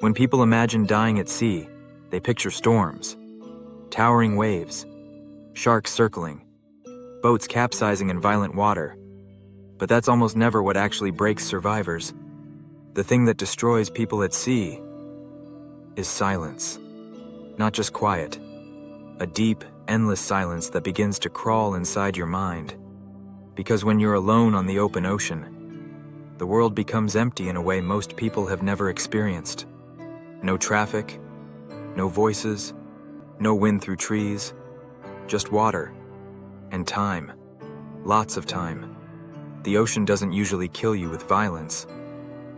When people imagine dying at sea, they picture storms, towering waves, sharks circling, boats capsizing in violent water. But that's almost never what actually breaks survivors. The thing that destroys people at sea is silence. Not just quiet, a deep, endless silence that begins to crawl inside your mind. Because when you're alone on the open ocean, the world becomes empty in a way most people have never experienced. No traffic, no voices, no wind through trees, just water and time, lots of time. The ocean doesn't usually kill you with violence.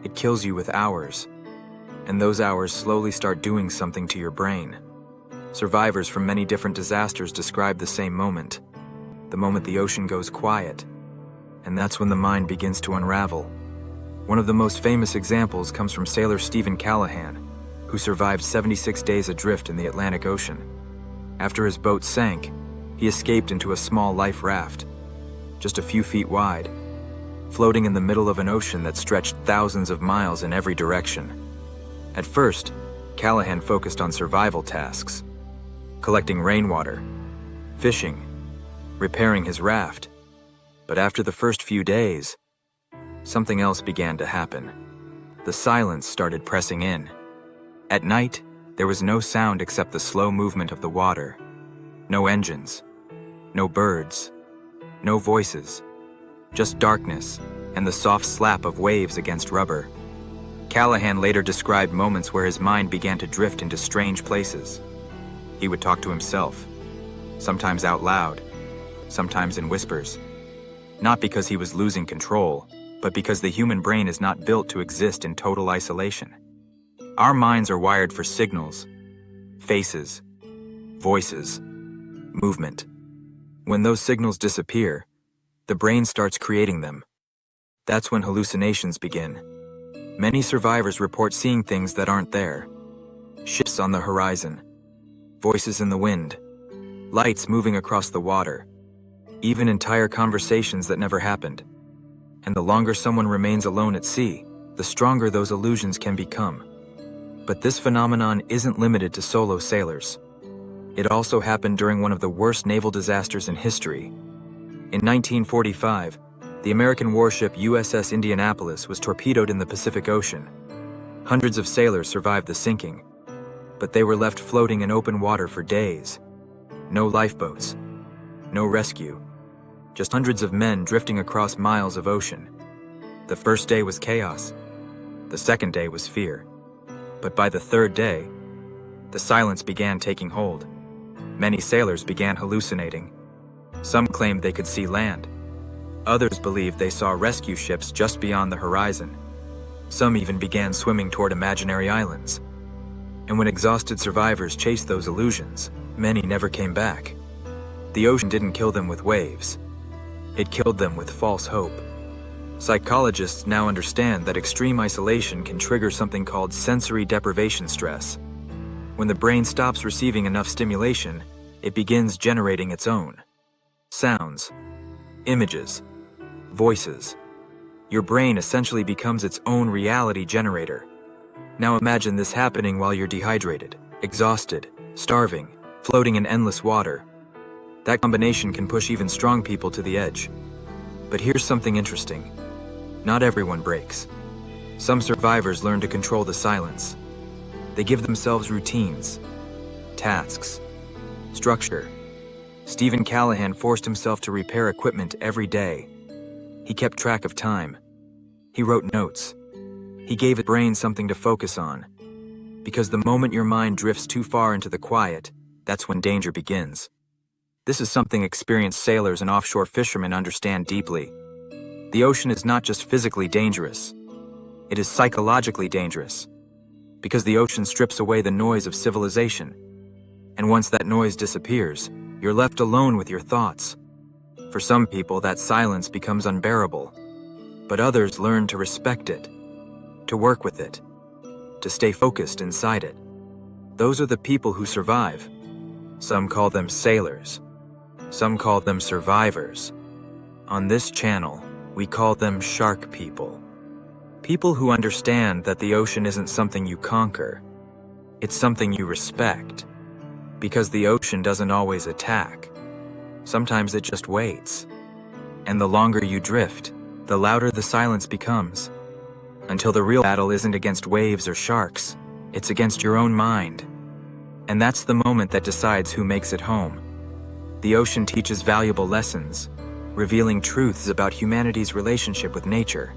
It kills you with hours, and those hours slowly start doing something to your brain. Survivors from many different disasters describe the same moment, the moment the ocean goes quiet, and that's when the mind begins to unravel. One of the most famous examples comes from sailor Steven Callahan, who survived 76 days adrift in the Atlantic Ocean. After his boat sank, he escaped into a small life raft, just a few feet wide, floating in the middle of an ocean that stretched thousands of miles in every direction. At first, Callahan focused on survival tasks, collecting rainwater, fishing, repairing his raft. But after the first few days, something else began to happen. The silence started pressing in. At night, there was no sound except the slow movement of the water. No engines, no birds, no voices, just darkness and the soft slap of waves against rubber. Callahan later described moments where his mind began to drift into strange places. He would talk to himself, sometimes out loud, sometimes in whispers. Not because he was losing control, but because the human brain is not built to exist in total isolation. Our minds are wired for signals, faces, voices, movement. When those signals disappear, the brain starts creating them. That's when hallucinations begin. Many survivors report seeing things that aren't there. Ships on the horizon, voices in the wind, lights moving across the water, even entire conversations that never happened. And the longer someone remains alone at sea, the stronger those illusions can become. But this phenomenon isn't limited to solo sailors. It also happened during one of the worst naval disasters in history. In 1945, the American warship USS Indianapolis was torpedoed in the Pacific Ocean. Hundreds of sailors survived the sinking, but they were left floating in open water for days. No lifeboats, no rescue, just hundreds of men drifting across miles of ocean. The first day was chaos. The second day was fear. But by the third day, the silence began taking hold. Many sailors began hallucinating. Some claimed they could see land. Others believed they saw rescue ships just beyond the horizon. Some even began swimming toward imaginary islands. And when exhausted survivors chased those illusions, many never came back. The ocean didn't kill them with waves. It killed them with false hope. Psychologists now understand that extreme isolation can trigger something called sensory deprivation stress. When the brain stops receiving enough stimulation, it begins generating its own sounds, images, voices. Your brain essentially becomes its own reality generator. Now imagine this happening while you're dehydrated, exhausted, starving, floating in endless water. That combination can push even strong people to the edge. But here's something interesting. Not everyone breaks. Some survivors learn to control the silence. They give themselves routines, tasks, structure. Steven Callahan forced himself to repair equipment every day. He kept track of time. He wrote notes. He gave his brain something to focus on. Because the moment your mind drifts too far into the quiet, that's when danger begins. This is something experienced sailors and offshore fishermen understand deeply. The ocean is not just physically dangerous. It is psychologically dangerous. Because the ocean strips away the noise of civilization. And once that noise disappears, you're left alone with your thoughts. For some people, that silence becomes unbearable. But others learn to respect it, to work with it, to stay focused inside it. Those are the people who survive. Some call them sailors. Some call them survivors. On this channel, we call them shark people. people who understand that the ocean isn't something you conquer, it's something you respect. Because the ocean doesn't always attack. Sometimes it just waits. And the longer you drift, the louder the silence becomes. Until the real battle isn't against waves or sharks, it's against your own mind. And that's the moment that decides who makes it home. The ocean teaches valuable lessons, revealing truths about humanity's relationship with nature.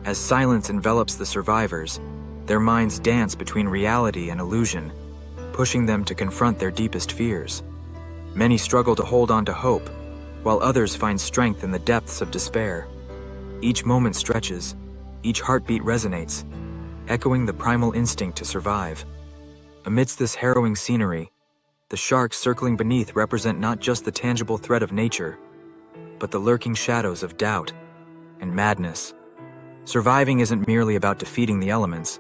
As silence envelops the survivors, their minds dance between reality and illusion, pushing them to confront their deepest fears. Many struggle to hold on to hope, while others find strength in the depths of despair. Each moment stretches, each heartbeat resonates, echoing the primal instinct to survive. Amidst this harrowing scenery, the sharks circling beneath represent not just the tangible threat of nature, but the lurking shadows of doubt and madness. Surviving isn't merely about defeating the elements,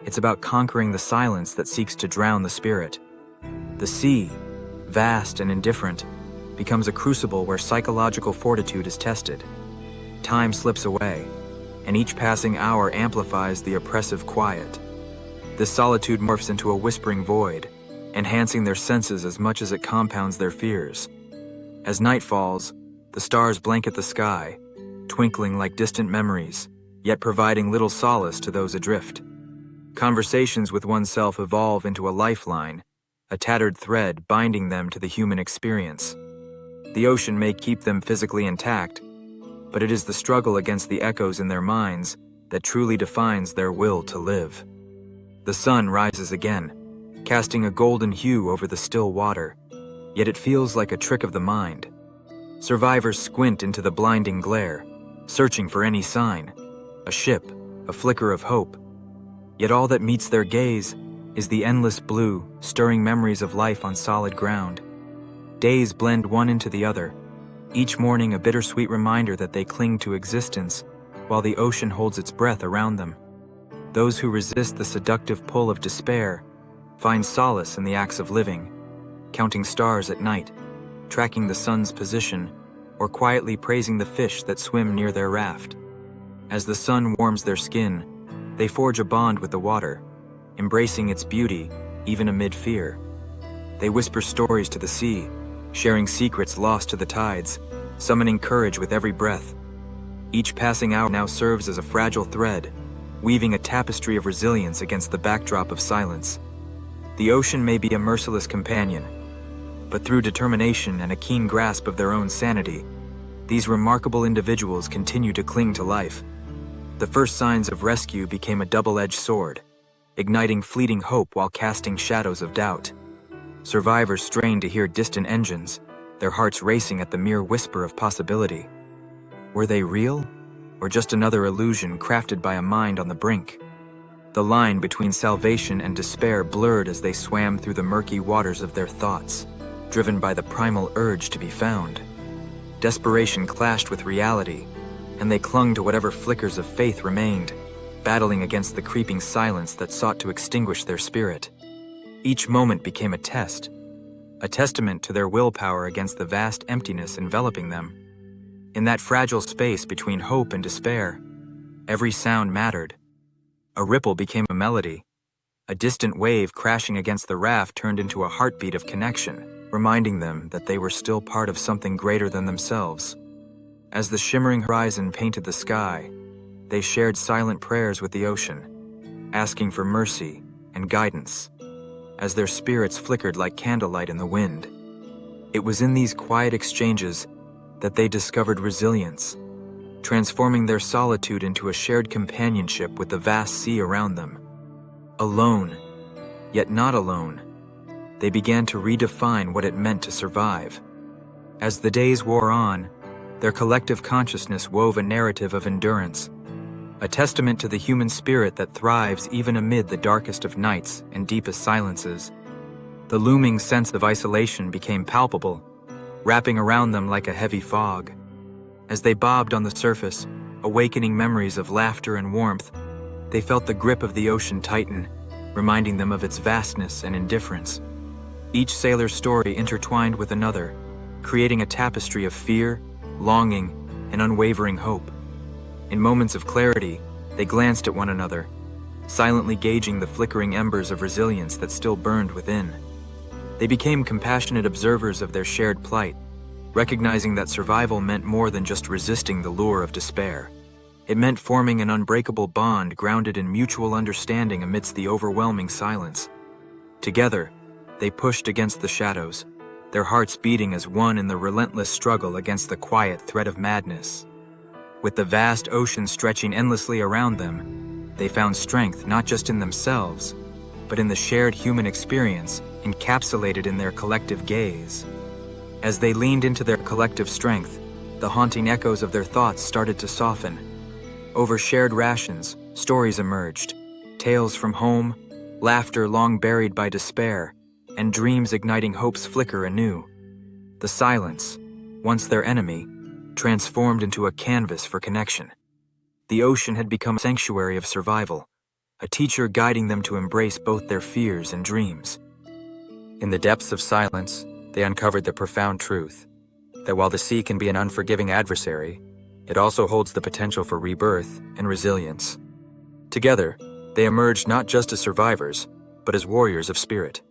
it's about conquering the silence that seeks to drown the spirit. The sea, vast and indifferent, becomes a crucible where psychological fortitude is tested. Time slips away, and each passing hour amplifies the oppressive quiet. This solitude morphs into a whispering void, enhancing their senses as much as it compounds their fears. As night falls, the stars blanket the sky, twinkling like distant memories, yet providing little solace to those adrift. Conversations with oneself evolve into a lifeline, a tattered thread binding them to the human experience. The ocean may keep them physically intact, but it is the struggle against the echoes in their minds that truly defines their will to live. The sun rises again, casting a golden hue over the still water, yet it feels like a trick of the mind. Survivors squint into the blinding glare, searching for any sign, a ship, a flicker of hope. Yet all that meets their gaze is the endless blue, stirring memories of life on solid ground. Days blend one into the other, each morning a bittersweet reminder that they cling to existence while the ocean holds its breath around them. Those who resist the seductive pull of despair find solace in the acts of living, counting stars at night, tracking the sun's position, or quietly praising the fish that swim near their raft. As the sun warms their skin, they forge a bond with the water, embracing its beauty even amid fear. They whisper stories to the sea, sharing secrets lost to the tides, summoning courage with every breath. Each passing hour now serves as a fragile thread, weaving a tapestry of resilience against the backdrop of silence. The ocean may be a merciless companion, but through determination and a keen grasp of their own sanity, these remarkable individuals continue to cling to life. The first signs of rescue became a double-edged sword, igniting fleeting hope while casting shadows of doubt. Survivors strained to hear distant engines, their hearts racing at the mere whisper of possibility. Were they real, or just another illusion crafted by a mind on the brink? The line between salvation and despair blurred as they swam through the murky waters of their thoughts, driven by the primal urge to be found. Desperation clashed with reality, and they clung to whatever flickers of faith remained, battling against the creeping silence that sought to extinguish their spirit. Each moment became a test, a testament to their willpower against the vast emptiness enveloping them. In that fragile space between hope and despair, every sound mattered. A ripple became a melody. A distant wave crashing against the raft turned into a heartbeat of connection, reminding them that they were still part of something greater than themselves. As the shimmering horizon painted the sky, they shared silent prayers with the ocean, asking for mercy and guidance, as their spirits flickered like candlelight in the wind. It was in these quiet exchanges that they discovered resilience, transforming their solitude into a shared companionship with the vast sea around them. Alone, yet not alone, they began to redefine what it meant to survive. As the days wore on, their collective consciousness wove a narrative of endurance, a testament to the human spirit that thrives even amid the darkest of nights and deepest silences. The looming sense of isolation became palpable, wrapping around them like a heavy fog. As they bobbed on the surface, awakening memories of laughter and warmth, they felt the grip of the ocean tighten, reminding them of its vastness and indifference. Each sailor's story intertwined with another, creating a tapestry of fear, longing, and unwavering hope. In moments of clarity, They glanced at one another, silently gauging the flickering embers of resilience that still burned within. They became compassionate observers of their shared plight, recognizing that survival meant more than just resisting the lure of despair. It meant forming an unbreakable bond grounded in mutual understanding amidst the overwhelming silence. Together, they pushed against the shadows, their hearts beating as one in the relentless struggle against the quiet threat of madness. With the vast ocean stretching endlessly around them, they found strength not just in themselves, but in the shared human experience encapsulated in their collective gaze. As they leaned into their collective strength, the haunting echoes of their thoughts started to soften. Over shared rations, stories emerged, tales from home, laughter long buried by despair, and dreams igniting hope's flicker anew. The silence, once their enemy, transformed into a canvas for connection. The ocean had become a sanctuary of survival, a teacher guiding them to embrace both their fears and dreams. In the depths of silence, they uncovered the profound truth that while the sea can be an unforgiving adversary, it also holds the potential for rebirth and resilience. Together, they emerged not just as survivors, but as warriors of spirit.